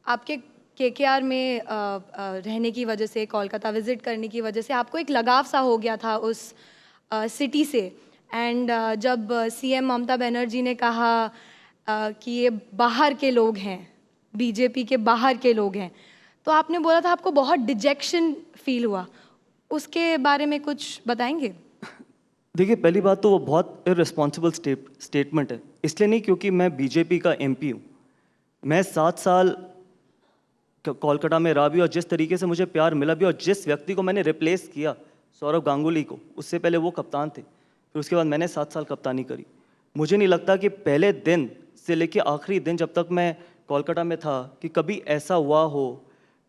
आपके केकेआर में रहने की वजह से, कोलकाता विज़िट करने की वजह से आपको एक लगाव सा हो गया था उस सिटी से। एंड जब सीएम ममता बनर्जी ने कहा कि ये बाहर के लोग हैं, बीजेपी के बाहर के लोग हैं, तो आपने बोला था आपको बहुत डिजेक्शन फील हुआ। उसके बारे में कुछ बताएंगे? देखिए, पहली बात तो वो बहुत इररिस्पॉन्सिबल स्टेटमेंट है। इसलिए नहीं क्योंकि मैं बीजेपी का एमपी हूँ। मैं 7 साल कोलकाता में रहा भी, और जिस तरीके से मुझे प्यार मिला भी, और जिस व्यक्ति को मैंने रिप्लेस किया, सौरव गांगुली को, उससे पहले वो कप्तान थे, फिर उसके बाद मैंने 7 साल कप्तानी करी। मुझे नहीं लगता कि पहले दिन से लेके आखिरी दिन जब तक मैं कोलकाता में था कि कभी ऐसा हुआ हो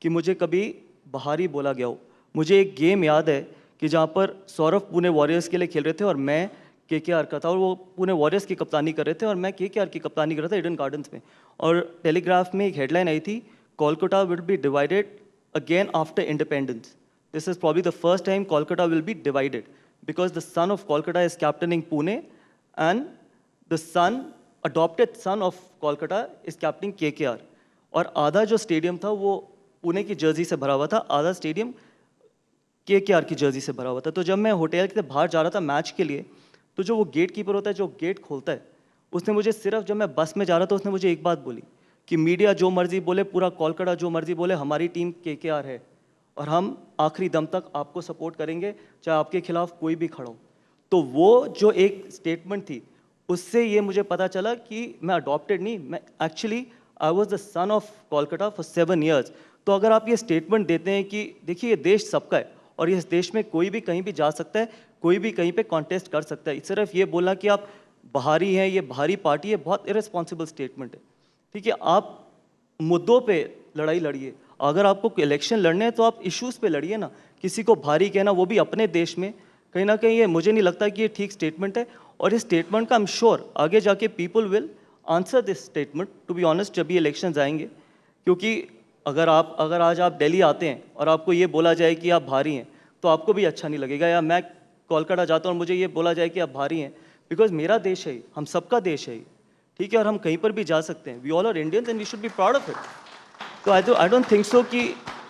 कि मुझे कभी बाहरी बोला गया हो। मुझे एक गेम याद है कि जहाँ पर सौरव पुणे वॉरियर्स के लिए खेल रहे थे और मैं केकेआर का था, और वो पुणे वॉरियर्स की कप्तानी कर रहे थे और मैं केकेआर की कप्तानी कर रहा था ईडन गार्डन्स में। और टेलीग्राफ में एक हेडलाइन आई थी, Kolkata will be divided again after independence. This is probably the first time Kolkata will be divided because the son of Kolkata is captaining Pune and the son adopted son of Kolkata is captaining KKR. और आधा जो stadium था वो पुणे की Jersey से भरा हुआ था, आधा स्टेडियम केकेआर की जर्सी से भरा हुआ था। तो जब मैं होटल के बाहर जा रहा था मैच के लिए, तो जो वो गेट कीपर होता है, जो गेट खोलता है, उसने मुझे सिर्फ, जब मैं बस में जा रहा था, उसने मुझे एक बात बोली कि मीडिया जो मर्जी बोले, पूरा कोलकाता जो मर्जी बोले, हमारी टीम केकेआर है और हम आखिरी दम तक आपको सपोर्ट करेंगे, चाहे आपके खिलाफ कोई भी खड़ा हो। तो वो जो एक स्टेटमेंट थी, उससे ये मुझे पता चला कि मैं अडॉप्टेड नहीं, मैं actually I was the son of Kolkata for 7 years। तो अगर आप ये स्टेटमेंट देते हैं कि देखिए ये देश सबका है और इस देश में कोई भी कहीं भी जा सकता है, कोई भी कहीं पे कॉन्टेस्ट कर सकता है, सिर्फ ये बोलना कि आप बाहरी हैं, ये बाहरी पार्टी है, बहुत इरेस्पॉन्सिबल स्टेटमेंट है। ठीक है, आप मुद्दों पे लड़ाई लड़िए। अगर आपको इलेक्शन लड़ने हैं तो आप इश्यूज़ पे लड़िए ना। किसी को भारी कहना, वो भी अपने देश में, कहीं ना कहीं ये मुझे नहीं लगता कि ये ठीक स्टेटमेंट है। और इस स्टेटमेंट का आई एम श्योर आगे जाके people will answer this statement, to be honest, जब ये इलेक्शन आएंगे। क्योंकि अगर आज आप दिल्ली आते हैं और आपको ये बोला जाए कि आप भारी हैं, तो आपको भी अच्छा नहीं लगेगा। या मैं कोलकाता जाता हूँ और मुझे ये बोला जाए कि आप भारी हैं, बिकॉज मेरा देश है, हम सबका देश है, ठीक है, और हम कहीं पर भी जा सकते हैं। We all are Indians and we should be proud of it. तो आई डोंट थिंक सो कि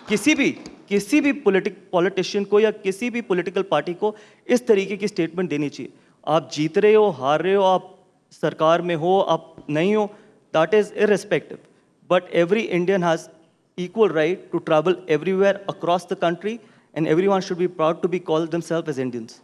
किसी भी पॉलिटिशियन को या किसी भी पॉलिटिकल पार्टी को इस तरीके की स्टेटमेंट देनी चाहिए। आप जीत रहे हो, हार रहे हो, आप सरकार में हो, आप नहीं हो, that is irrespective. But every Indian has equal right to travel everywhere across the country, and everyone should be proud to be called themselves as Indians.